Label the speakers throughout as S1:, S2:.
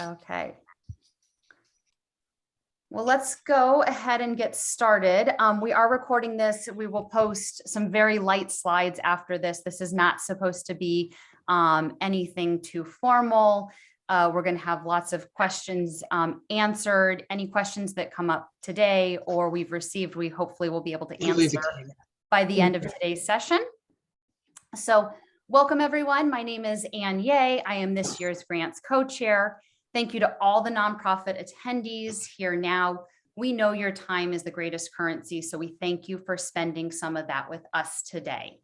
S1: Okay. Well, let's go ahead and get started. We are recording this. We will post some very light slides after this. This is not supposed to be anything too formal. We're going to have lots of questions answered. Any questions that come up today or we've received, we hopefully will be able to answer by the end of today's session. So welcome everyone. My name is Ann Ye. I am this year's grants co-chair. Thank you to all the nonprofit attendees here now. We know your time is the greatest currency, so we thank you for spending some of that with us today.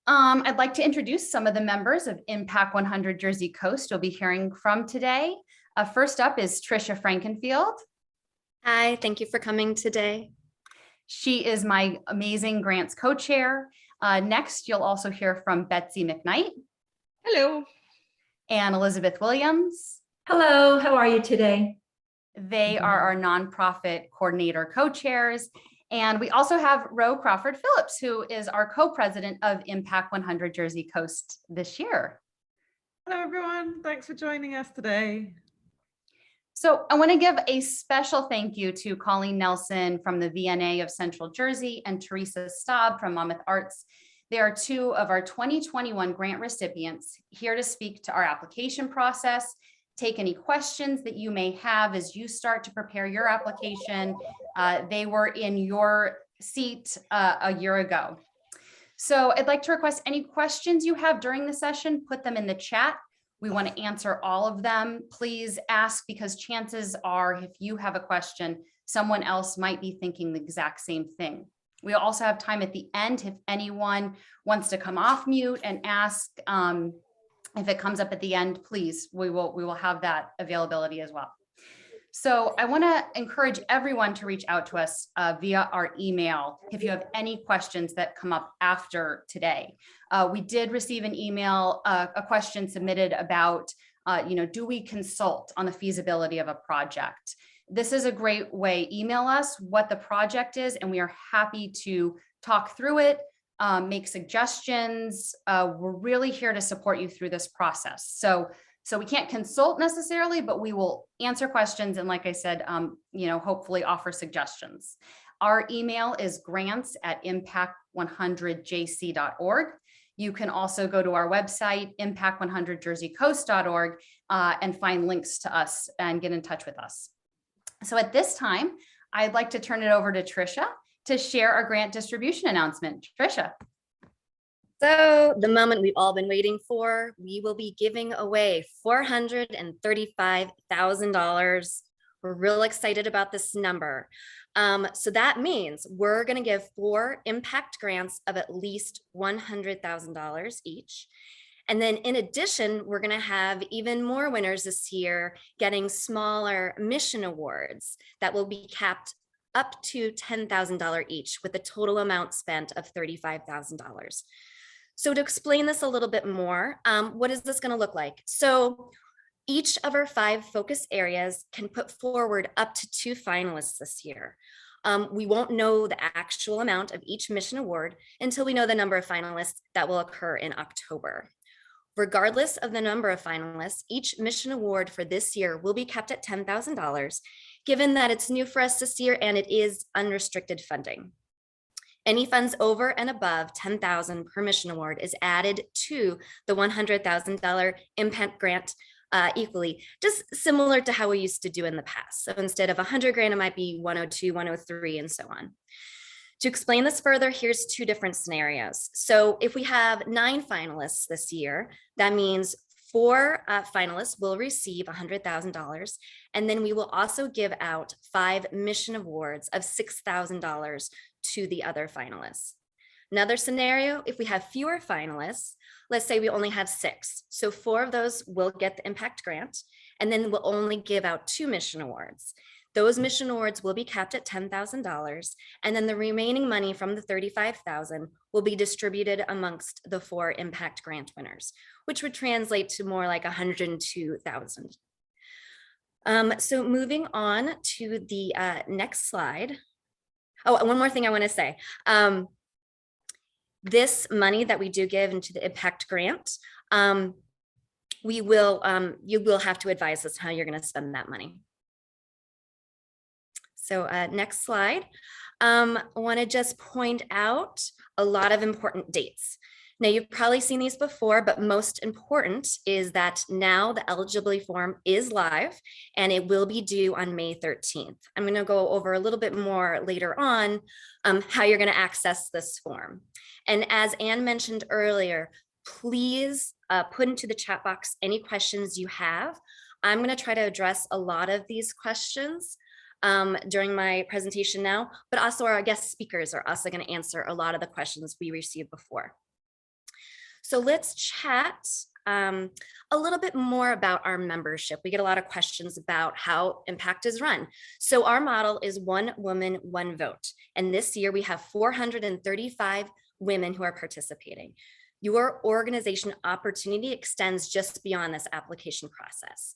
S1: I'd like to introduce some of the members of Impact 100 Jersey Coast you'll be hearing from today. First up is Tricia Frankenfield.
S2: Hi, thank you for coming today.
S1: She is my amazing grants co-chair. Next, you'll also hear from Betsy McKnight.
S3: Hello.
S1: And Elizabeth Williams.
S4: Hello, how are you today?
S1: They are our nonprofit coordinator co-chairs. And we also have Ro Crawford Phillips, who is our co-president of Impact 100 Jersey Coast this year.
S3: Hello, everyone. Thanks for joining us today.
S1: So I want to give a special thank you to Colleen Nelson from the VNA of Central Jersey and Teresa Staub from Monmouth Arts. They are two of our 2021 grant recipients here to speak to our application process, take any questions that you may have as you start to prepare your application. They were in your seat a year ago. So I'd like to request any questions you have during the session, put them in the chat. We want to answer all of them. Please ask, because chances are if you have a question, someone else might be thinking the exact same thing. We also have time at the end if anyone wants to come off mute and ask. If it comes up at the end, please, we will have that availability as well. So I want to encourage everyone to reach out to us via our email if you have any questions that come up after today. We did receive an email, a question submitted about, do we consult on the feasibility of a project? This is a great way. Email us what the project is, and we are happy to talk through it, make suggestions. We're really here to support you through this process. So we can't consult necessarily, but we will answer questions. And like I said, hopefully offer suggestions. Our email is grants@impact100jc.org. You can also go to our website, impact100jerseycoast.org, and find links to us and get in touch with us. So at this time, I'd like to turn it over to Tricia to share our grant distribution announcement. Tricia.
S2: So the moment we've all been waiting for, we will be giving away $435,000. We're real excited about this number. So that means we're going to give 4 impact grants of at least $100,000 each. And then in addition, we're going to have even more winners this year getting smaller mission awards that will be capped up to $10,000 each with a total amount spent of $35,000. So to explain this a little bit more, what is this going to look like? So each of our 5 focus areas can put forward up to 2 finalists this year. We won't know the actual amount of each mission award until we know the number of finalists that will occur in October. Regardless of the number of finalists, each mission award for this year will be capped at $10,000, given that it's new for us this year and it is unrestricted funding. Any funds over and above $10,000 per mission award is added to the $100,000 impact grant equally, just similar to how we used to do in the past. So instead of 100 grand, it might be 102, 103, and so on. To explain this further, here's 2 different scenarios. So if we have 9 finalists this year, that means 4 finalists will receive $100,000, and then we will also give out 5 mission awards of $6,000 to the other finalists. Another scenario, if we have fewer finalists, let's say we only have 6, so 4 of those will get the impact grant, and then we'll only give out 2 mission awards. Those mission awards will be capped at $10,000, and then the remaining money from the $35,000 will be distributed amongst the 4 impact grant winners, which would translate to more like $102,000. So moving on to the next slide. Oh, one more thing I want to say. This money that we do give into the impact grant, you will have to advise us how you're going to spend that money. So next slide. I want to just point out a lot of important dates. Now, you've probably seen these before, but most important is that now the eligibility form is live and it will be due on May 13th. I'm going to go over a little bit more later on how you're going to access this form. And as Anne mentioned earlier, please put into the chat box any questions you have. I'm going to try to address a lot of these questions during my presentation now, but also our guest speakers are also going to answer a lot of the questions we received before. So let's chat a little bit more about our membership. We get a lot of questions about how Impact is run. So our model is one woman, one vote. And this year we have 435 women who are participating. Your organization opportunity extends just beyond this application process.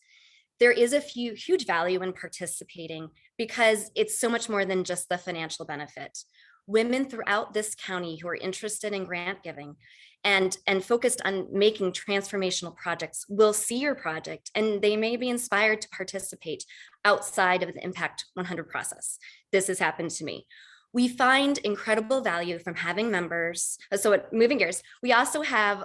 S2: There is a huge value in participating because it's so much more than just the financial benefit. Women throughout this county who are interested in grant giving and focused on making transformational projects will see your project and they may be inspired to participate outside of the Impact 100 process. This has happened to me. We find incredible value from having members. So moving gears, we also have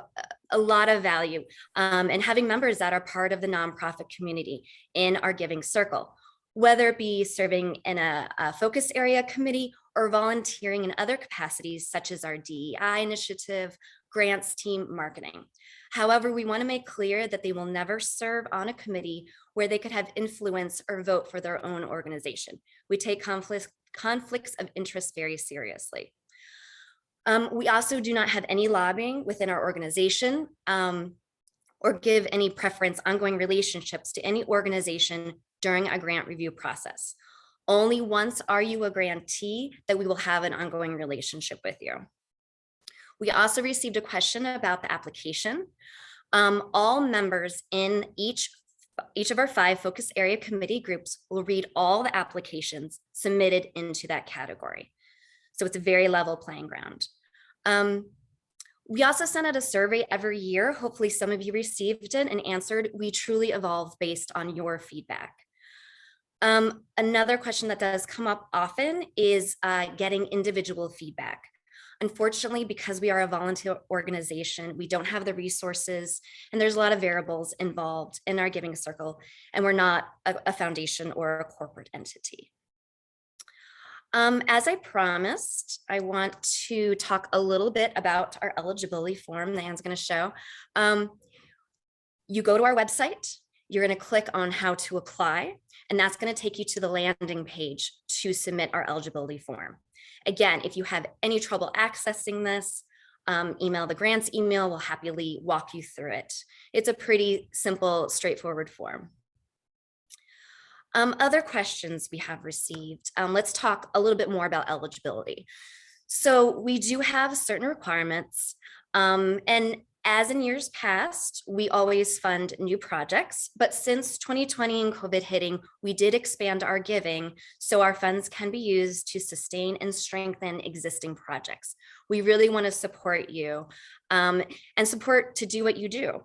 S2: a lot of value in having members that are part of the nonprofit community in our giving circle, whether it be serving in a focus area committee or volunteering in other capacities such as our DEI initiative, grants team, marketing. However, we want to make clear that they will never serve on a committee where they could have influence or vote for their own organization. We take conflicts of interest very seriously. We also do not have any lobbying within our organization or give any preference ongoing relationships to any organization during a grant review process. Only once are you a grantee that we will have an ongoing relationship with you. We also received a question about the application. All members in each of our 5 focus area committee groups will read all the applications submitted into that category. So it's a very level playing ground. We also send out a survey every year. Hopefully some of you received it and answered. We truly evolve based on your feedback. Another question that does come up often is getting individual feedback. Unfortunately, because we are a volunteer organization, we don't have the resources and there's a lot of variables involved in our giving circle, and we're not a foundation or a corporate entity. As I promised, I want to talk a little bit about our eligibility form that Anne's going to show. You go to our website, you're going to click on how to apply, and that's going to take you to the landing page to submit our eligibility form. Again, if you have any trouble accessing this, email the grants email, we'll happily walk you through it. It's a pretty simple, straightforward form. Other questions we have received. Let's talk a little bit more about eligibility. So we do have certain requirements, and as in years past, we always fund new projects, but since 2020 and COVID hitting, we did expand our giving so our funds can be used to sustain and strengthen existing projects. We really want to support you and support to do what you do.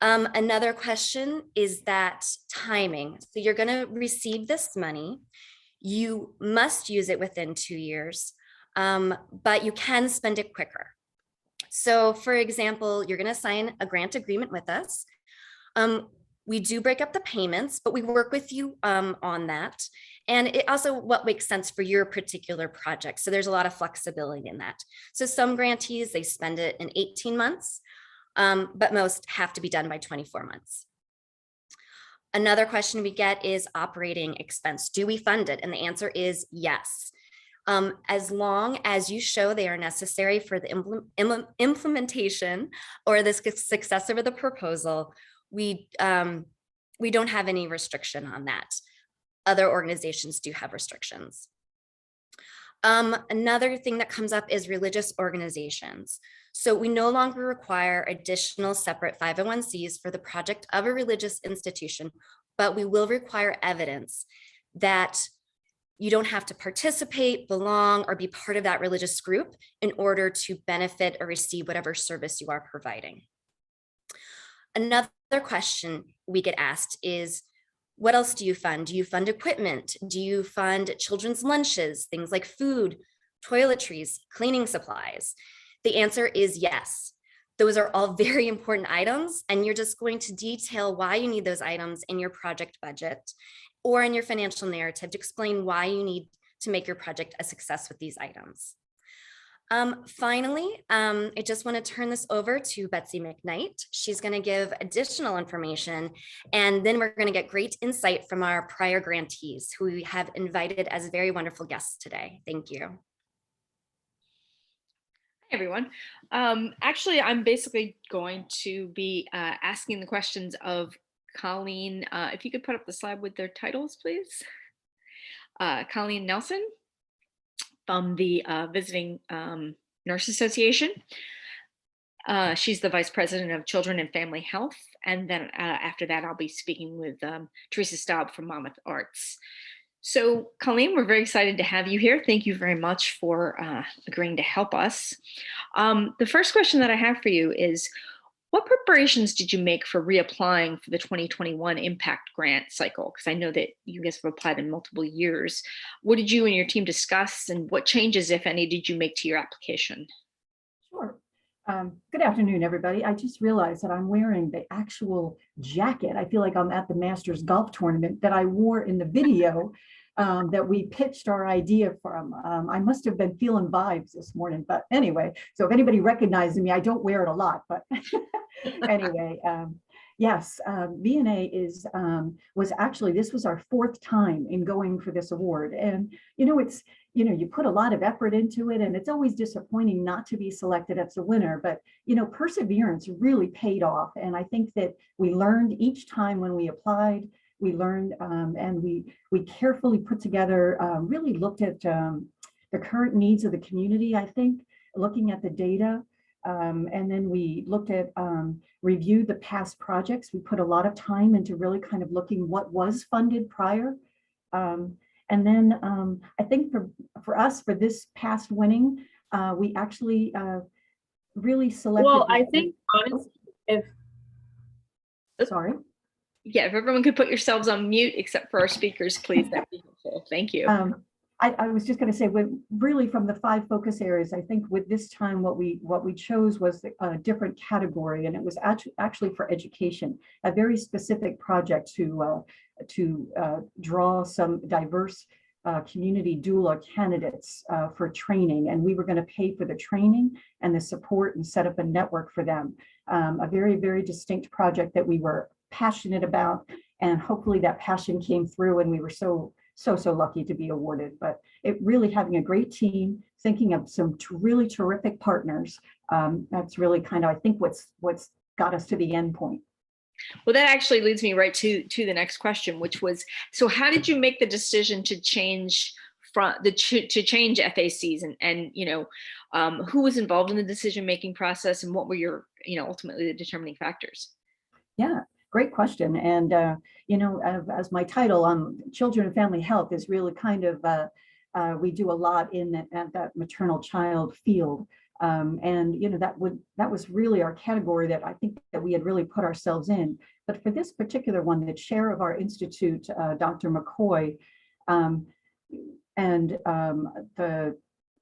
S2: Another question is that timing. So you're going to receive this money. You must use it within 2 years, but you can spend it quicker. So for example, you're going to sign a grant agreement with us. We do break up the payments, but we work with you on that. And it also what makes sense for your particular project. So there's a lot of flexibility in that. So some grantees, they spend it in 18 months, but most have to be done by 24 months. Another question we get is operating expense. Do we fund it? And the answer is yes. As long as you show they are necessary for the implementation or the success of the proposal, we don't have any restriction on that. Other organizations do have restrictions. Another thing that comes up is religious organizations. So we no longer require additional separate 501(c)s for the project of a religious institution, but we will require evidence that you don't have to participate, belong, or be part of that religious group in order to benefit or receive whatever service you are providing. Another question we get asked is, what else do you fund? Do you fund equipment? Do you fund children's lunches, things like food, toiletries, cleaning supplies? The answer is yes. Those are all very important items, and you're just going to detail why you need those items in your project budget or in your financial narrative to explain why you need to make your project a success with these items. Finally, I just want to turn this over to Betsy McKnight. She's going to give additional information, and then we're going to get great insight from our prior grantees who we have invited as very wonderful guests today. Thank you.
S5: Hi, everyone. Actually, I'm basically going to be asking the questions of Colleen. If you could put up the slide with their titles, please. Colleen Nelson from the Visiting Nurse Association. She's the Vice President of Children and Family Health. And then after that, I'll be speaking with Teresa Staub from Monmouth Arts. So Colleen, we're very excited to have you here. Thank you very much for agreeing to help us. The first question that I have for you is, what preparations did you make for reapplying for the 2021 impact grant cycle? Because I know that you guys have applied in multiple years. What did you and your team discuss, and what changes, if any, did you make to your application?
S4: Sure. Good afternoon, everybody. I just realized that I'm wearing the actual jacket. I feel like I'm at the Masters golf tournament that I wore in the video that we pitched our idea from. I must have been feeling vibes this morning, but anyway, so if anybody recognizes me, I don't wear it a lot, but anyway, yes, VNA was actually, this was our fourth time in going for this award. And, it's, you put a lot of effort into it, and it's always disappointing not to be selected as the winner, but, perseverance really paid off. And I think that we learned each time when we applied, we learned and we carefully put together, really looked at the current needs of the community, I think, looking at the data. And then we looked at, reviewed the past projects. We put a lot of time into really kind of looking what was funded prior. And then I think for us, for this past winning, we actually really selected.
S5: Well, I think honestly,
S4: Sorry.
S5: Yeah, if everyone could put yourselves on mute except for our speakers, please, that'd be helpful. Thank you.
S4: I was just going to say, really from the 5 focus areas, I think with this time, what we chose was a different category, and it was actually for education, a very specific project to draw some diverse community doula candidates for training, and we were going to pay for the training and the support and set up a network for them. A very, very distinct project that we were passionate about, and hopefully that passion came through, and we were so lucky to be awarded. But it really, having a great team, thinking of some really terrific partners, that's really kind of, I think, what's got us to the end point.
S5: Well, that actually leads me right to the next question, which was, so how did you make the decision to change change FACs, and who was involved in the decision-making process, and what were your, ultimately the determining factors?
S4: Yeah. Great question. And, as my title on Children and Family Health is really kind of, we do a lot in that maternal child field. And, that was really our category that I think that we had really put ourselves in. But for this particular one, the chair of our institute, Dr. McCoy, and the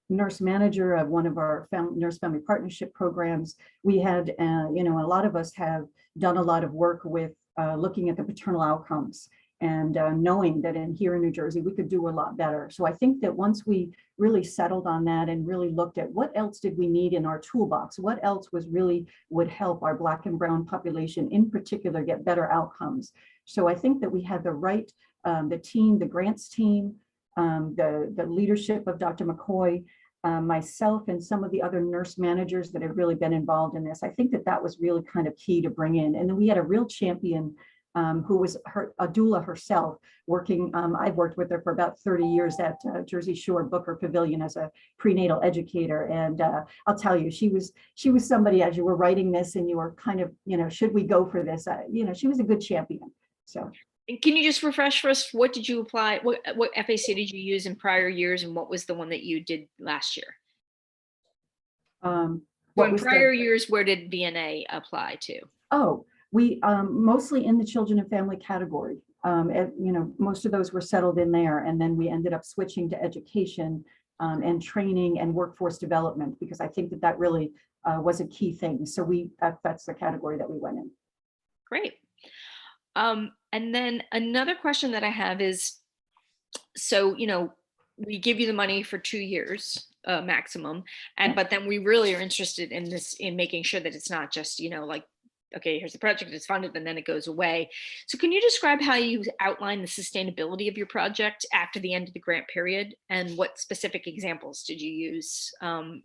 S4: nurse manager of one of our nurse family partnership programs, we had, a lot of us have done a lot of work with looking at the paternal outcomes, and knowing that here in New Jersey, we could do a lot better. So I think that once we really settled on that and really looked at what else did we need in our toolbox, what else would help our Black and Brown population in particular get better outcomes. So I think that we had the right, the team, the grants team, the leadership of Dr. McCoy, myself, and some of the other nurse managers that have really been involved in this. I think that was really kind of key to bring in. And then we had a real champion who was a doula herself, working. I've worked with her for about 30 years at Jersey Shore Booker Pavilion as a prenatal educator. And I'll tell you, she was somebody, as you were writing this and you were kind of, should we go for this? She was a good champion. So.
S5: And can you just refresh for us, what did you apply? What FAC did you use in prior years, and what was the one that you did last year? In prior years, where did VNA apply to?
S4: Oh, We mostly in the children and family category. Most of those were settled in there, and then we ended up switching to education and training and workforce development, because I think that really was a key thing. So that's the category that we went in.
S5: Great. And then another question that I have is, so, we give you the money for 2 years maximum, but then we really are interested in this, in making sure that it's not just, like, okay, here's the project, it's funded, and then it goes away. So can you describe how you outline the sustainability of your project after the end of the grant period, and what specific examples did you use,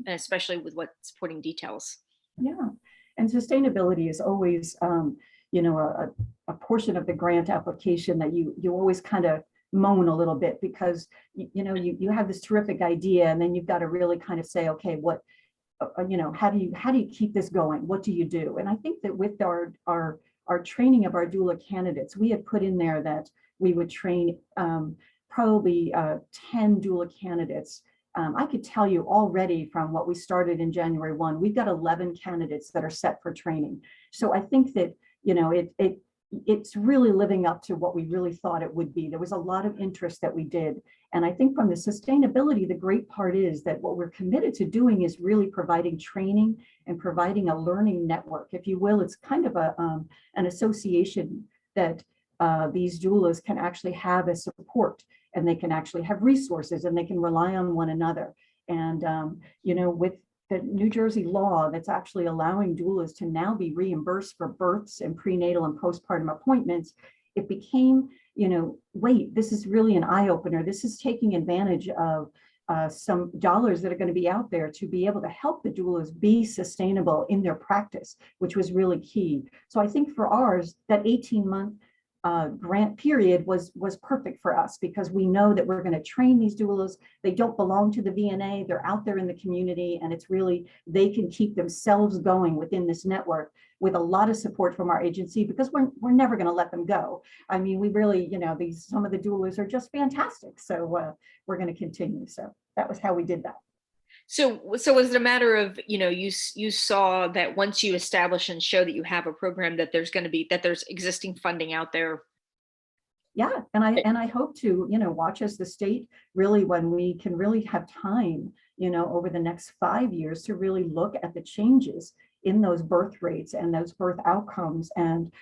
S5: especially with what supporting details?
S4: Yeah, and sustainability is always, a portion of the grant application that you always kind of moan a little bit, because you have this terrific idea, and then you've got to really kind of say, okay, what how do you keep this going? What do you do? And I think that with our training of our doula candidates, we had put in there that we would train probably 10 doula candidates. I could tell you already from what we started in January 1, we've got 11 candidates that are set for training. So I think that it's really living up to what we really thought it would be. There was a lot of interest that we did. And I think from the sustainability, the great part is that what we're committed to doing is really providing training and providing a learning network, if you will. It's kind of an association that these doulas can actually have as support, and they can actually have resources, and they can rely on one another. And, with the New Jersey law that's actually allowing doulas to now be reimbursed for births and prenatal and postpartum appointments, it became, wait, this is really an eye opener. This is taking advantage of some dollars that are going to be out there to be able to help the doulas be sustainable in their practice, which was really key. So I think for ours, that 18-month grant period was perfect for us, because we know that we're going to train these doulas. They don't belong to the VNA. They're out there in the community, and it's really, they can keep themselves going within this network with a lot of support from our agency, because we're never going to let them go. I mean, we really, some of the doulas are just fantastic. So we're going to continue. So that was how we did that.
S5: So was it a matter of, you saw that once you establish and show that you have a program, that there's existing funding out there?
S4: Yeah, and I hope to, watch as the state really, when we can really have time, over the next 5 years, to really look at the changes in those birth rates and those birth outcomes. And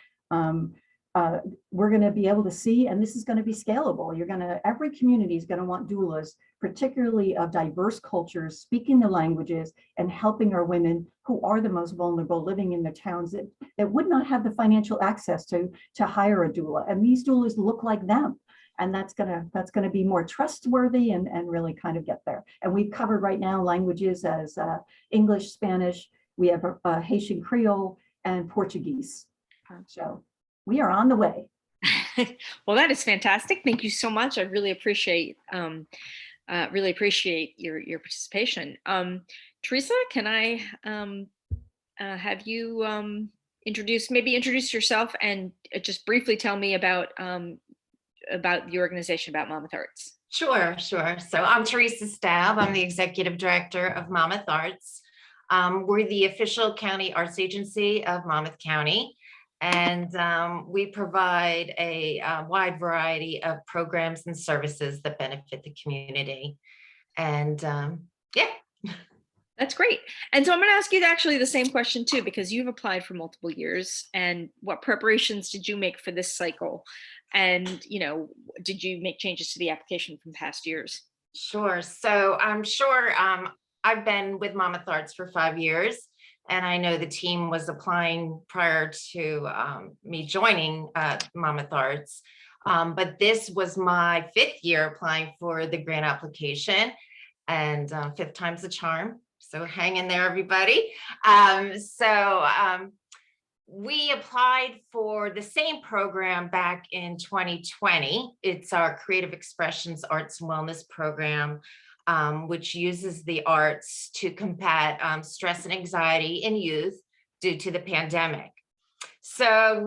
S4: we're going to be able to see, and this is going to be scalable. Every community is going to want doulas, particularly of diverse cultures, speaking the languages and helping our women who are the most vulnerable, living in the towns that would not have the financial access to hire a doula. And these doulas look like them. And that's gonna be more trustworthy and really kind of get there. And we've covered right now languages as English, Spanish, we have Haitian Creole, and Portuguese. So we are on the way.
S5: Well, that is fantastic. Thank you so much. I really appreciate your participation. Teresa, can I have you introduce yourself, and just briefly tell me about the organization, about Monmouth Arts?
S6: Sure. So I'm Teresa Staub. I'm the executive director of Monmouth Arts. We're the official county arts agency of Monmouth County. And we provide a wide variety of programs and services that benefit the community. And yeah.
S5: That's great. And so I'm going to ask you actually the same question too, because you've applied for multiple years. And what preparations did you make for this cycle? And, did you make changes to the application from past years?
S6: Sure. So I'm sure I've been with Monmouth Arts for 5 years. And I know the team was applying prior to me joining Monmouth Arts. But this was my 5th year applying for the grant application, and 5th time's the charm. So hang in there, everybody. We applied for the same program back in 2020. It's our Creative Expressions Arts and Wellness Program, which uses the arts to combat stress and anxiety in youth due to the pandemic. So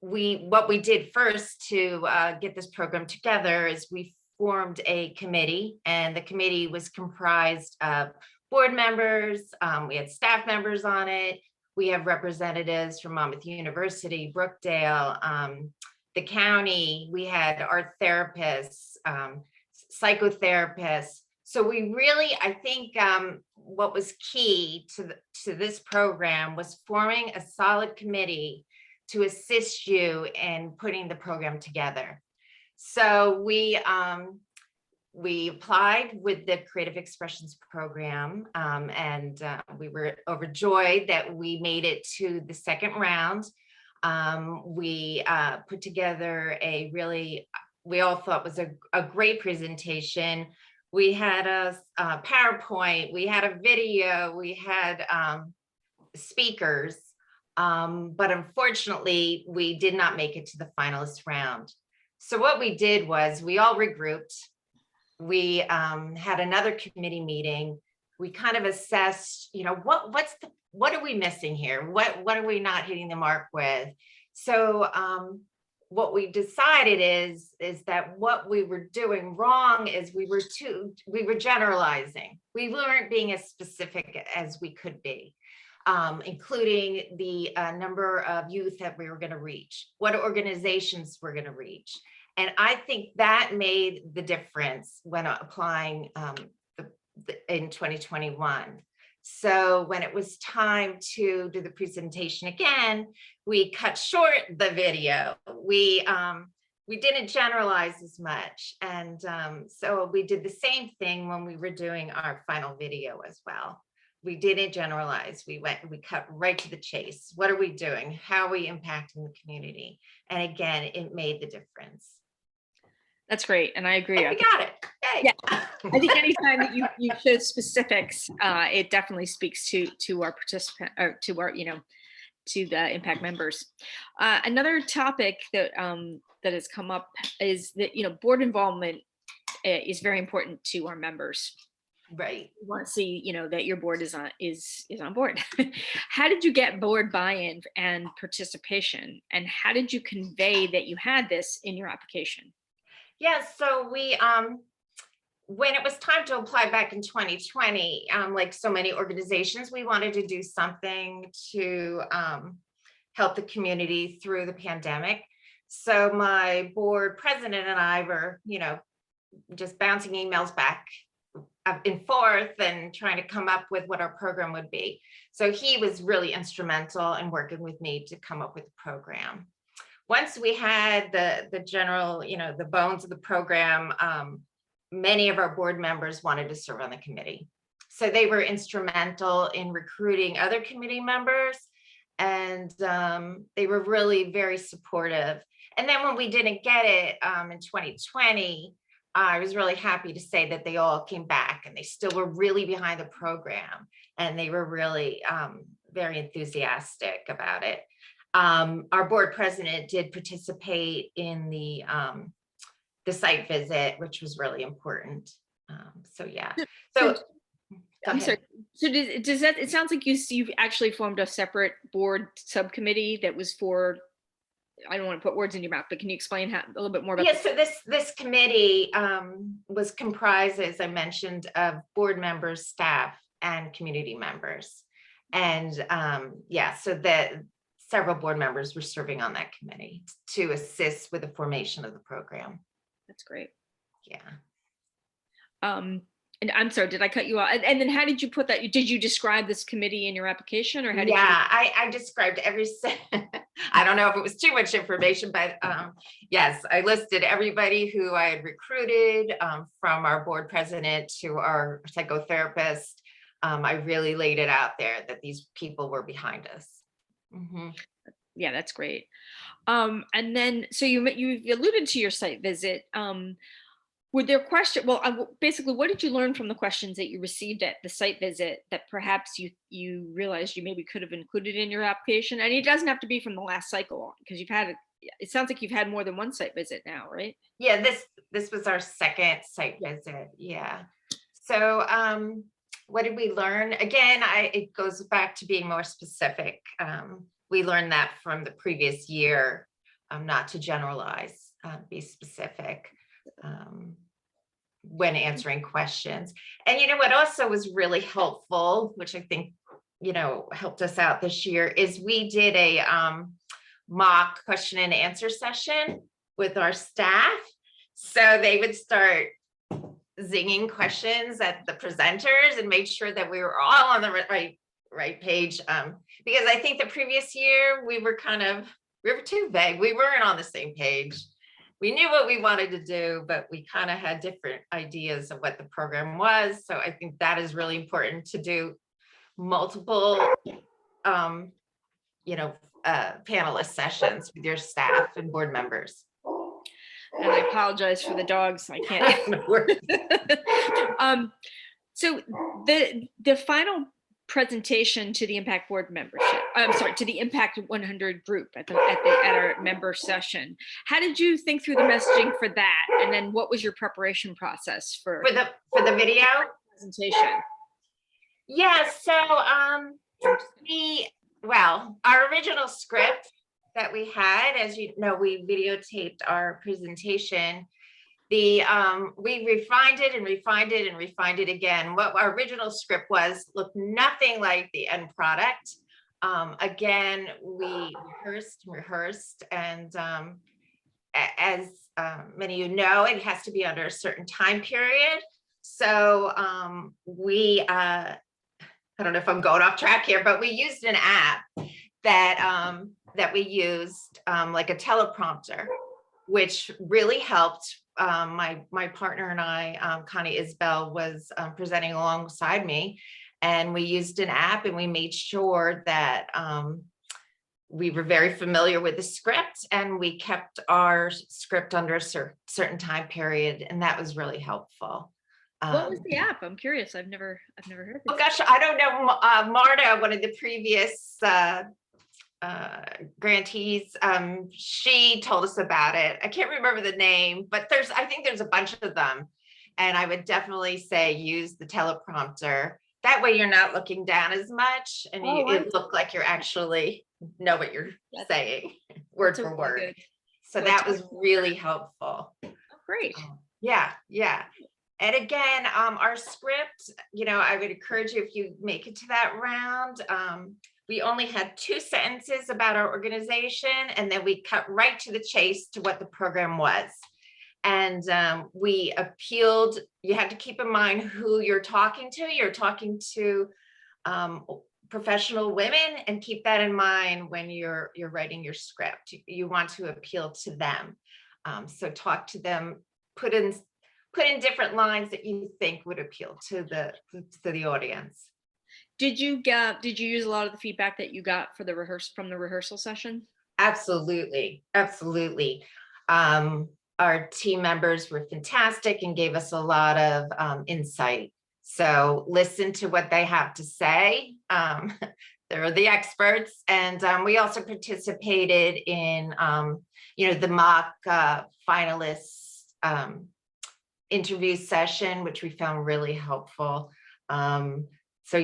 S6: what we did first to get this program together is we formed a committee, and the committee was comprised of board members. We had staff members on it. We have representatives from Monmouth University, Brookdale, the county. We had art therapists, psychotherapists. So we really, I think what was key to this program was forming a solid committee to assist you in putting the program together. So we applied with the Creative Expressions program, and we were overjoyed that we made it to the second round. We put together we all thought was a great presentation. We had a PowerPoint, we had a video, we had speakers, but unfortunately, we did not make it to the finalist round. So what we did was we all regrouped. We had another committee meeting. We kind of assessed, what are we missing here? What are we not hitting the mark with? So what we decided is that what we were doing wrong is we were generalizing. We weren't being as specific as we could be, including the number of youth that we were going to reach, what organizations we're going to reach. And I think that made the difference when applying in 2021. So when it was time to do the presentation again, we cut short the video. We didn't generalize as much. And so we did the same thing when we were doing our final video as well. We didn't generalize. We cut right to the chase. What are we doing? How are we impacting the community? And again, it made the difference.
S5: That's great, and I agree.
S6: And we got it. Yay.
S5: Yeah. I think anytime that you show specifics, it definitely speaks to our participant, or to our, to the impact members. Another topic that that has come up is that board involvement is very important to our members.
S6: Right.
S5: We want to see that your board is on board. How did you get board buy-in and participation, and how did you convey that you had this in your application?
S6: Yes, so we, when it was time to apply back in 2020, like so many organizations, we wanted to do something to help the community through the pandemic. So my board president and I were, just bouncing emails back and forth and trying to come up with what our program would be. So he was really instrumental in working with me to come up with the program. Once we had the general, the bones of the program, many of our board members wanted to serve on the committee. So they were instrumental in recruiting other committee members, and they were really very supportive. And then when we didn't get it in 2020, I was really happy to say that they all came back, and they still were really behind the program, and they were really very enthusiastic about it. Our board president did participate in the site visit, which was really important. So yeah. So
S5: I'm sorry. So does that? It sounds like you've actually formed a separate board subcommittee that was for. I don't want to put words in your mouth, but can you explain a little bit more about?
S6: Yeah. So this committee was comprised, as I mentioned, of board members, staff, and community members, and so that. Several board members were serving on that committee to assist with the formation of the program.
S5: That's great.
S6: Yeah.
S5: And I'm sorry, did I cut you off? And then how did you put that? Did you describe this committee in your application, or how did you?
S6: Yeah, I described I don't know if it was too much information, but yes, I listed everybody who I had recruited, from our board president to our psychotherapist. I really laid it out there that these people were behind us. Mm-hmm.
S5: Yeah, that's great. And then, so you alluded to your site visit. Were there questions? Well, basically, what did you learn from the questions that you received at the site visit that perhaps you realized you maybe could have included in your application? And it doesn't have to be from the last cycle, because it sounds like you've had more than one site visit now, right?
S6: Yeah, this was our second site visit. Yeah. So what did we learn? Again, it goes back to being more specific. We learned that from the previous year, not to generalize, be specific when answering questions. And what also was really helpful, which I think, helped us out this year is we did a mock question and answer session with our staff. So they would start zinging questions at the presenters and make sure that we were all on the right page. Because I think the previous year we were too vague. We weren't on the same page. We knew what we wanted to do, but we kind of had different ideas of what the program was. So I think that is really important to do multiple, panelist sessions with your staff and board members.
S5: And I apologize for the dogs. I can't. So the final presentation to the Impact Board membership, to the Impact 100 group at our member session. How did you think through the messaging for that? And then what was your preparation process for
S6: the video
S5: presentation?
S6: Yeah, so our original script that we had, as you know, we videotaped our presentation. We refined it and refined it and refined it again. What our original script was looked nothing like the end product. Again, we rehearsed, and as many of you know, it has to be under a certain time period. So I don't know if I'm going off track here, but we used an app that we used, like a teleprompter, which really helped. My partner and I, Connie Isbell, was presenting alongside me, and we used an app, and we made sure that we were very familiar with the script, and we kept our script under a certain time period, and that was really helpful.
S5: What was the app? I'm curious. I've never heard of it.
S6: Oh gosh, I don't know. Marta, one of the previous grantees, she told us about it. I can't remember the name, but I think there's a bunch of them. And I would definitely say use the teleprompter. That way you're not looking down as much, and it look like you're actually know what you're saying word for word. Good. So that was really helpful.
S5: Oh, great.
S6: Yeah. And again, our script, I would encourage you, if you make it to that round, we only had 2 sentences about our organization, and then we cut right to the chase to what the program was. And we appealed. You had to keep in mind who you're talking to. You're talking to professional women, and keep that in mind when you're writing your script. You want to appeal to them. So talk to them, put in different lines that you think would appeal to the audience.
S5: Did you use a lot of the feedback that you got for from the rehearsal session?
S6: Absolutely. Our team members were fantastic and gave us a lot of insight. So listen to what they have to say. They're the experts. And we also participated in, the mock finalists interview session, which we found really helpful. So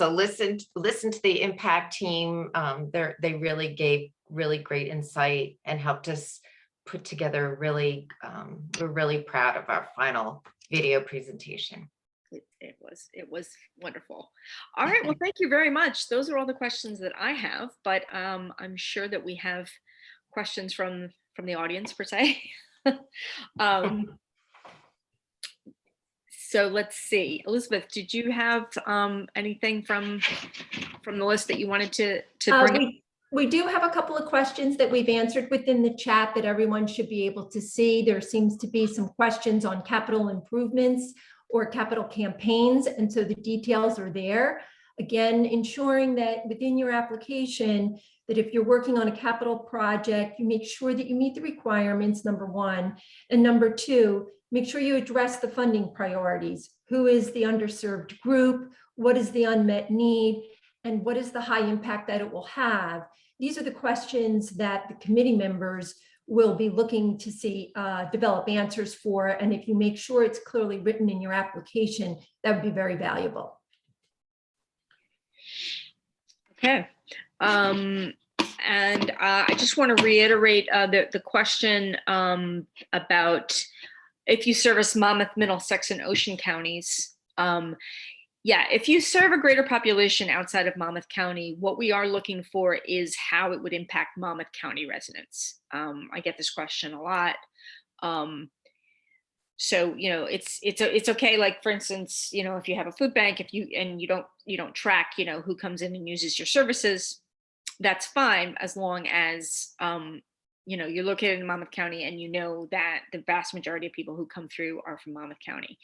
S6: listen to the Impact team. They really gave really great insight and helped us put together we're really proud of our final video presentation.
S5: It was wonderful. All right, well, thank you very much. Those are all the questions that I have, but I'm sure that we have questions from the audience per se. So let's see, Elizabeth, did you have anything from the list that you wanted to bring?
S7: We do have a couple of questions that we've answered within the chat that everyone should be able to see. There seems to be some questions on capital improvements or capital campaigns, and so the details are there. Again, ensuring that within your application, that if you're working on a capital project, you make sure that you meet the requirements, number one. And number two, make sure you address the funding priorities. Who is the underserved group? What is the unmet need? And what is the high impact that it will have? These are the questions that the committee members will be looking to see develop answers for. And if you make sure it's clearly written in your application, that would be very valuable.
S5: Okay. And I just want to reiterate the question about if you service Monmouth, Middlesex, and Ocean counties. Yeah, if you serve a greater population outside of Monmouth County, what we are looking for is how it would impact Monmouth County residents. I get this question a lot. So, you know, it's okay. Like, for instance, you know, if you have a food bank, if you and you don't track, you know, who comes in and uses your services, that's fine, as long as you know, you're located in Monmouth County and you know that the vast majority of people who come through are from Monmouth County.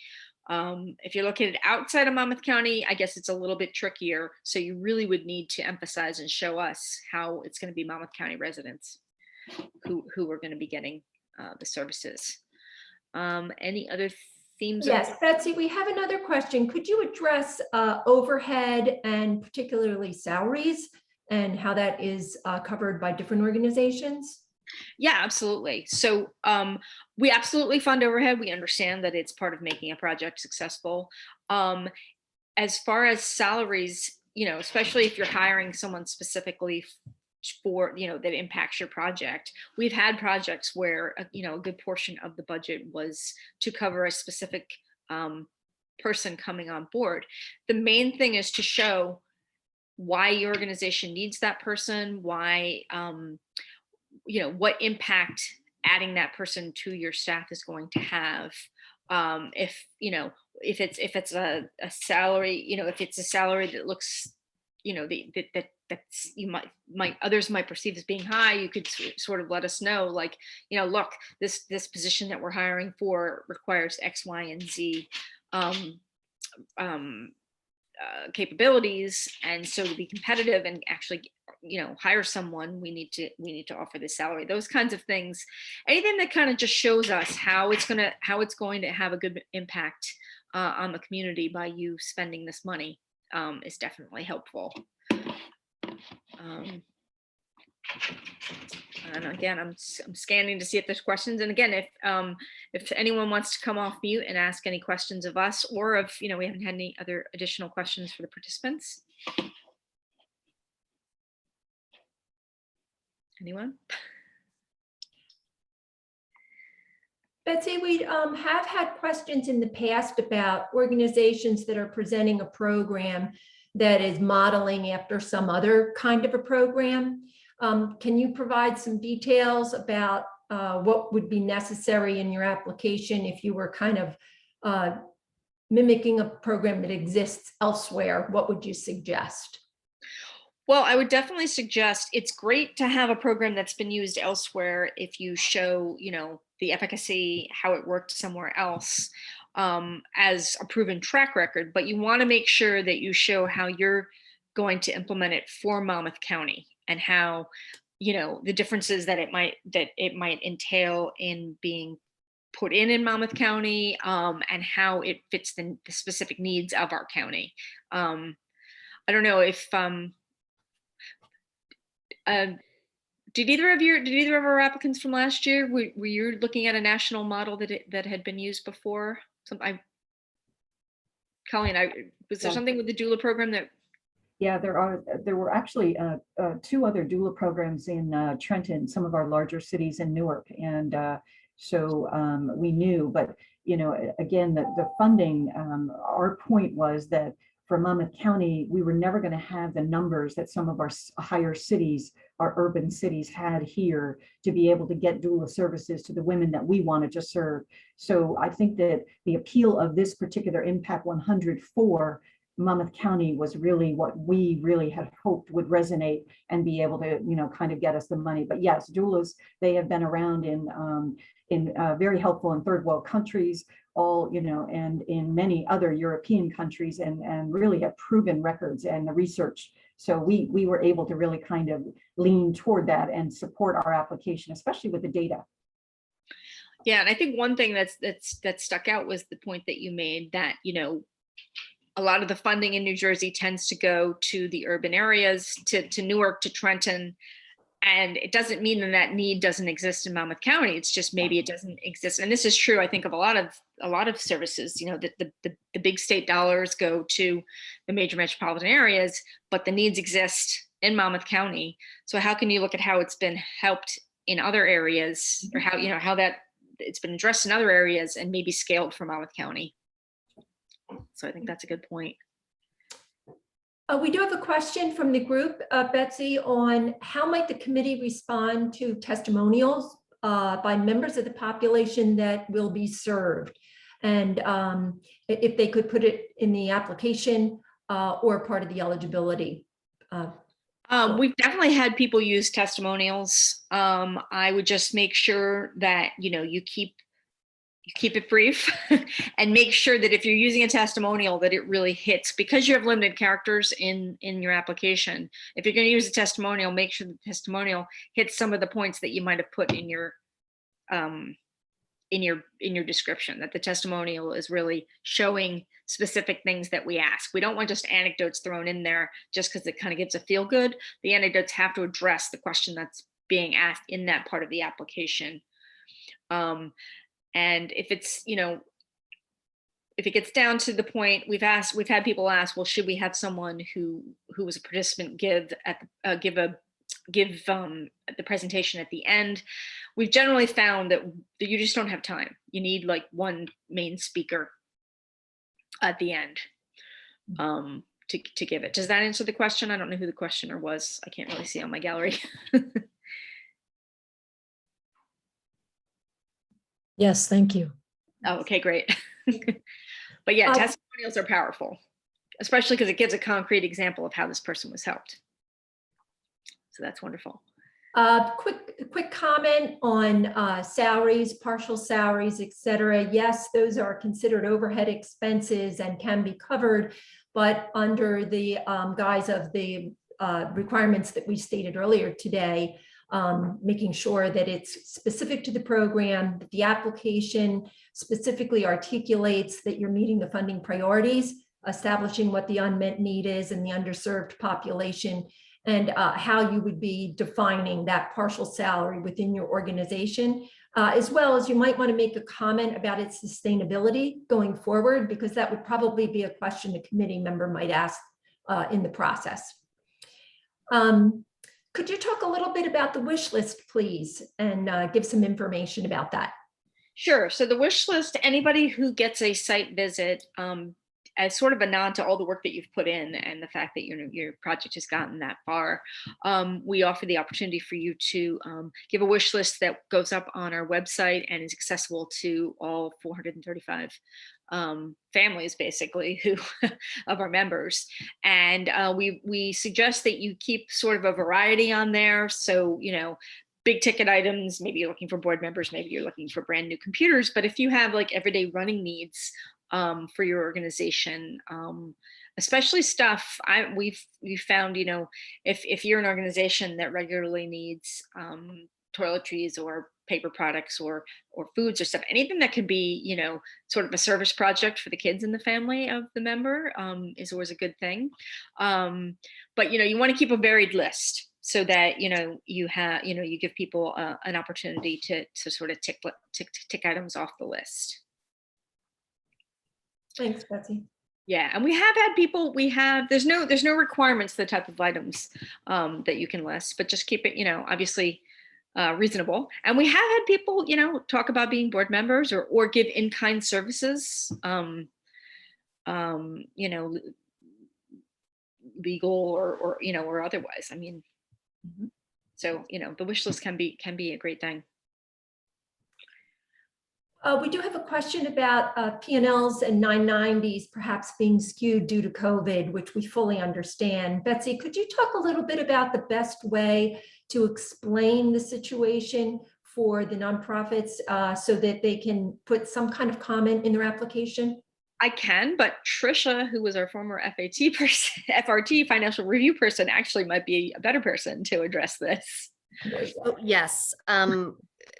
S5: If you're located outside of Monmouth County, I guess it's a little bit trickier. So you really would need to emphasize and show us how it's going to be Monmouth County residents who are going to be getting the services. Any other themes?
S7: Yes, Betsy, we have another question. Could you address overhead and particularly salaries and how that is covered by different organizations?
S5: Yeah, absolutely. So we absolutely fund overhead. We understand that it's part of making a project successful. As far as salaries, you know, especially if you're hiring someone specifically for, you know, that impacts your project. We've had projects where, you know, a good portion of the budget was to cover a specific person coming on board. The main thing is to show why your organization needs that person, why, you know, what impact adding that person to your staff is going to have. If, you know, if it's a salary, you know, if it's a salary that looks, you know, that's you might others might perceive as being high, you could sort of let us know, like, you know, look, this position that we're hiring for requires X, Y, and Z capabilities, and so to be competitive and actually, you know, hire someone, we need to offer this salary. Those kinds of things, anything that kind of just shows us how it's going to have a good impact on the community by you spending this money is definitely helpful. And again, I'm scanning to see if there's questions. And again, if anyone wants to come off mute and ask any questions of us, or if, you know, we haven't had any other additional questions for the participants. Anyone?
S7: Betsy, we have had questions in the past about organizations that are presenting a program that is modeling after some other kind of a program. Can you provide some details about what would be necessary in your application if you were kind of mimicking a program that exists elsewhere? What would you suggest?
S5: Well, I would definitely suggest, it's great to have a program that's been used elsewhere if you show, you know, the efficacy, how it worked somewhere else, as a proven track record, but you want to make sure that you show how you're going to implement it for Monmouth County, and how, you know, the differences that it might entail in being put in Monmouth County, and how it fits the specific needs of our county. I don't know if did either of our applicants from last year, were you looking at a national model that had been used before? Colleen, was there something with the doula program that?
S4: Yeah, there were actually 2 other doula programs in Trenton, some of our larger cities in Newark, and so we knew. But you know, again, the funding. Our point was that for Monmouth County, we were never going to have the numbers that some of our higher cities, our urban cities, had here to be able to get doula services to the women that we wanted to serve. So I think that the appeal of this particular Impact 100 for Monmouth County was really what we really had hoped would resonate and be able to, you know, kind of get us the money. But yes, doulas, they have been around in very helpful in third world countries, all, you know, and in many other European countries, and really have proven records and the research. So we were able to really kind of lean toward that and support our application, especially with the data.
S5: Yeah, and I think one thing that stuck out was the point that you made that, you know, a lot of the funding in New Jersey tends to go to the urban areas, to Newark, to Trenton. And it doesn't mean that need doesn't exist in Monmouth County. It's just maybe it doesn't exist. And this is true, I think, of a lot of services. You know, the big state dollars go to the major metropolitan areas, but the needs exist in Monmouth County. So how can you look at how it's been helped in other areas, or how, you know, how that it's been addressed in other areas and maybe scaled for Monmouth County? So I think that's a good point.
S7: We do have a question from the group, Betsy, on how might the committee respond to testimonials by members of the population that will be served? And if they could put it in the application or part of the eligibility.
S5: We've definitely had people use testimonials. I would just make sure that, you keep it brief and make sure that if you're using a testimonial that it really hits, because you have limited characters in your application. If you're going to use a testimonial, make sure the testimonial hits some of the points that you might have put in your description, that the testimonial is really showing specific things that we ask. We don't want just anecdotes thrown in there just because it kind of gives a feel good. The anecdotes have to address the question that's being asked in that part of the application. And if it's, if it gets down to the point, we've had people ask, well, should we have someone who was a participant give the presentation at the end? We've generally found that you just don't have time. You need like one main speaker at the end to give it. Does that answer the question? I don't know who the questioner was. I can't really see on my gallery.
S8: Yes, thank you.
S5: Oh, okay, great. But yeah, testimonials are powerful, especially because it gives a concrete example of how this person was helped. So that's wonderful.
S7: Quick comment on salaries, partial salaries, et cetera. Yes, those are considered overhead expenses and can be covered, but under the guise of the requirements that we stated earlier today, making sure that it's specific to the program, that the application specifically articulates that you're meeting the funding priorities, establishing what the unmet need is in the underserved population, and how you would be defining that partial salary within your organization, as well as you might want to make a comment about its sustainability going forward, because that would probably be a question a committee member might ask in the process. Could you talk a little bit about the wish list, please, and give some information about that?
S5: Sure. So the wish list, anybody who gets a site visit, as sort of a nod to all the work that you've put in and the fact that your project has gotten that far, we offer the opportunity for you to give a wish list that goes up on our website and is accessible to all 435 families, basically, who of our members. And we suggest that you keep sort of a variety on there. So, big ticket items, maybe you're looking for board members, maybe you're looking for brand new computers, but if you have like everyday running needs for your organization, especially stuff we've found, if you're an organization that regularly needs toiletries or paper products or foods or stuff, anything that could be, sort of a service project for the kids in the family of the member is always a good thing. But, you want to keep a varied list so that, you give people an opportunity to sort of tick items off the list.
S7: Thanks, Betsy.
S5: Yeah, and we have had people, there's no requirements for the type of items that you can list, but just keep it, obviously reasonable. And we have had people, talk about being board members or give in-kind services, legal or otherwise. I mean, so, the wish list can be a great thing.
S7: We do have a question about P&Ls and 990s perhaps being skewed due to COVID, which we fully understand. Betsy, could you talk a little bit about the best way to explain the situation for the nonprofits so that they can put some kind of comment in their application?
S5: I can, but Trisha, who was our former FAT person, FRT financial review person, actually might be a better person to address this.
S2: Oh, yes.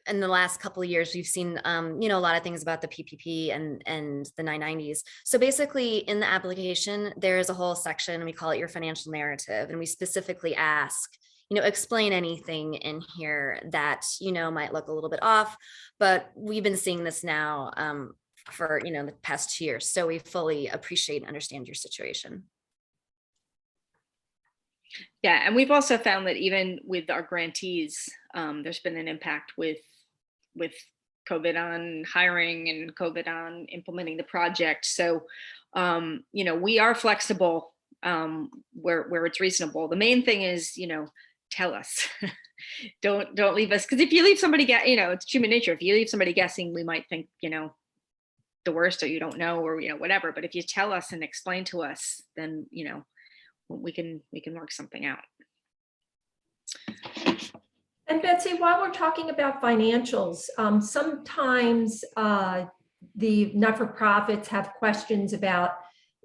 S2: In the last couple of years, we've seen, a lot of things about the PPP and the 990s. So basically in the application, there is a whole section, we call it your financial narrative. And we specifically ask, explain anything in here that, might look a little bit off, but we've been seeing this now for, the past 2 years. So we fully appreciate and understand your situation.
S5: Yeah, and we've also found that even with our grantees, there's been an impact with COVID on hiring and COVID on implementing the project. So, we are flexible where it's reasonable. The main thing is, tell us. don't leave us, because if you leave somebody it's human nature. If you leave somebody guessing, we might think, the worst, or you don't know, or whatever. But if you tell us and explain to us, then we can work something out.
S7: And Betsy, while we're talking about financials, sometimes the not-for-profits have questions about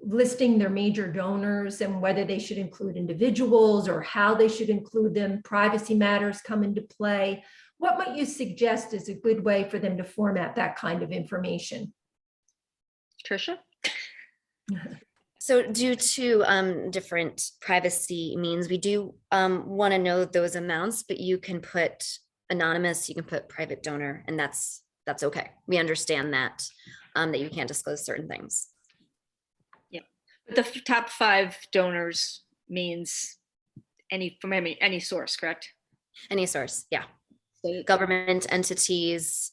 S7: listing their major donors and whether they should include individuals or how they should include them. Privacy matters come into play. What might you suggest is a good way for them to format that kind of information?
S5: Tricia?
S2: So due to different privacy means, we do want to know those amounts, but you can put anonymous, you can put private donor, and that's okay. We understand that that you can't disclose certain things.
S5: Yeah, but the top 5 donors means from any source, correct?
S2: Any source, yeah.
S5: So,
S2: Government entities,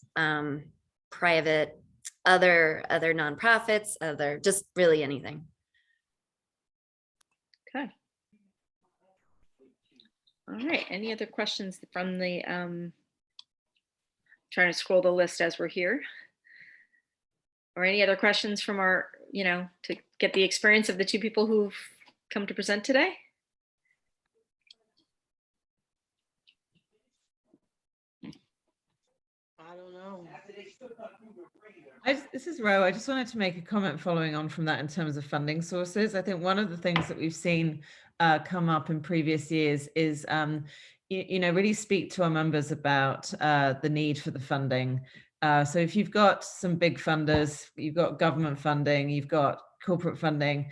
S2: private, other nonprofits, just really anything.
S5: okay. All right. Any other questions from the trying to scroll the list as we're here? Or any other questions from our, to get the experience of the 2 people who've come to present today?
S3: I don't know. This is Ro. I just wanted to make a comment following on from that in terms of funding sources. I think one of the things that we've seen come up in previous years is, really speak to our members about the need for the funding. So if you've got some big funders, you've got government funding, you've got corporate funding,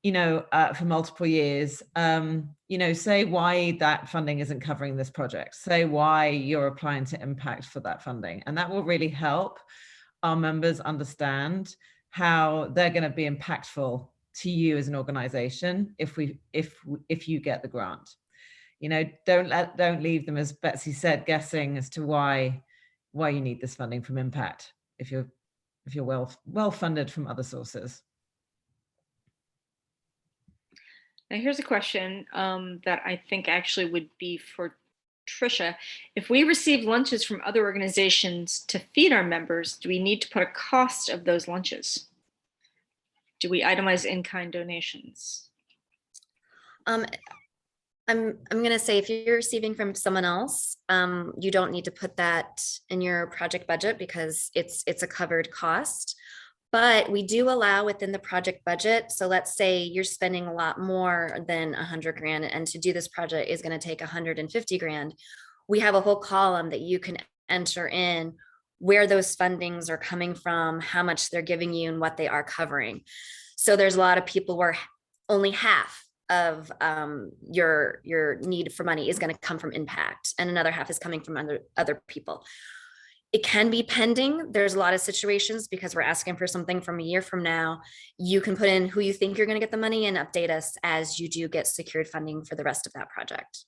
S3: for multiple years, say why that funding isn't covering this project, say why you're applying to impact for that funding. And that will really help our members understand how they're going to be impactful to you as an organization if you get the grant. Don't leave them, as Betsy said, guessing as to why you need this funding from impact if you're well funded from other sources.
S5: Now here's a question that I think actually would be for Tricia. If we receive lunches from other organizations to feed our members, do we need to put a cost of those lunches? Do we itemize in-kind donations?
S2: I'm going to say, if you're receiving from someone else, you don't need to put that in your project budget because it's a covered cost. But we do allow within the project budget. So let's say you're spending a lot more than 100 grand, and to do this project is going to take 150 grand. We have a whole column that you can enter in where those fundings are coming from, how much they're giving you, and what they are covering. So there's a lot of people where only half of your need for money is going to come from impact, and another half is coming from other people. It can be pending. There's a lot of situations because we're asking for something from a year from now. You can put in who you think you're going to get the money and update us as you do get secured funding for the rest of that project.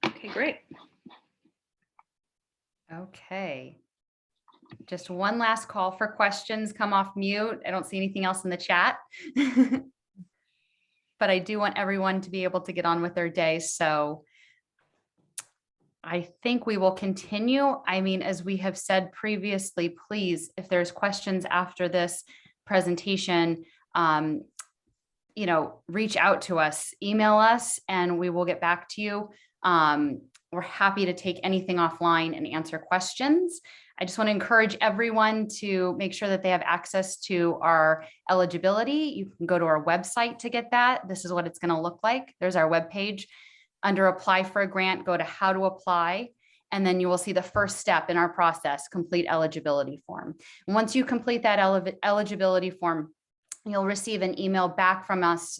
S5: Okay, great.
S1: Okay. Just one last call for questions. Come off mute. I don't see anything else in the chat. But I do want everyone to be able to get on with their day. So I think we will continue. I mean, as we have said previously, please, if there's questions after this presentation, reach out to us, email us, and we will get back to you. We're happy to take anything offline and answer questions. I just want to encourage everyone to make sure that they have access to our eligibility. You can go to our website to get that. This is what it's going to look like. There's our webpage. Under apply for a grant, go to how to apply, and then you will see the first step in our process, complete eligibility form. And once you complete that eligibility form, you'll receive an email back from us.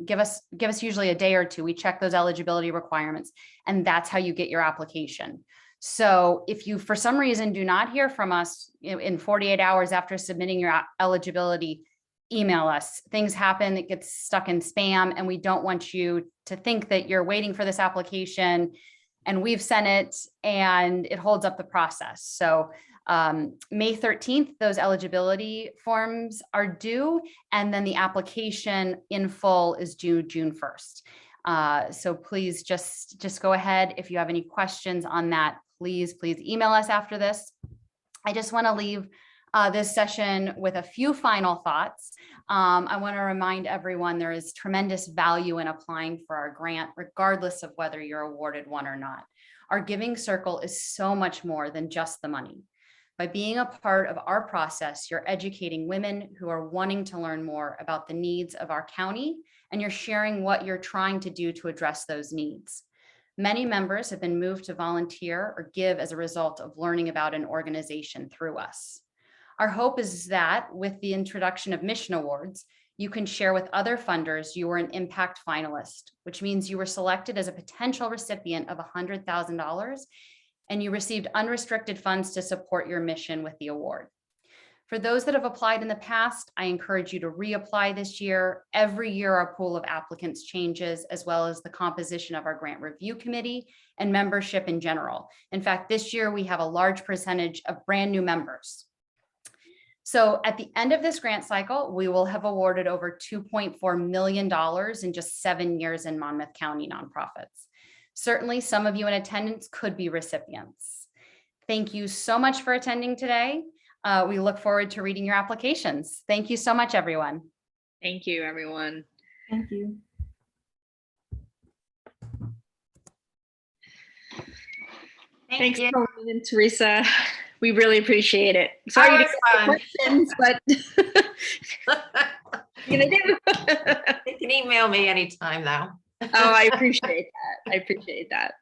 S1: Give us usually a day or two. We check those eligibility requirements, and that's how you get your application. So if you, for some reason, do not hear from us in 48 hours after submitting your eligibility, email us. Things happen, it gets stuck in spam, and we don't want you to think that you're waiting for this application and we've sent it and it holds up the process. So May 13th, those eligibility forms are due, and then the application in full is due June 1st. So please just go ahead. If you have any questions on that, please email us after this. I just want to leave this session with a few final thoughts. I want to remind everyone there is tremendous value in applying for our grant, regardless of whether you're awarded one or not. Our Giving Circle is so much more than just the money. By being a part of our process, you're educating women who are wanting to learn more about the needs of our county, and you're sharing what you're trying to do to address those needs. Many members have been moved to volunteer or give as a result of learning about an organization through us. Our hope is that with the introduction of Mission Awards, you can share with other funders you were an impact finalist, which means you were selected as a potential recipient of $100,000 and you received unrestricted funds to support your mission with the award. For those that have applied in the past, I encourage you to reapply this year. Every year, our pool of applicants changes, as well as the composition of our grant review committee and membership in general. In fact, this year we have a large percentage of brand new members. So at the end of this grant cycle, we will have awarded over $2.4 million in just 7 years in Monmouth County nonprofits. Certainly, some of you in attendance could be recipients. Thank you so much for attending today. We look forward to reading your applications. Thank you so much, everyone.
S5: Thank you, everyone.
S4: Thank you.
S5: Thanks,
S6: you.
S5: Colleen and Teresa. We really appreciate it. Sorry to
S6: That was
S5: get the questions, but you know,
S6: You can email me anytime though.
S5: oh, I appreciate that. I appreciate that.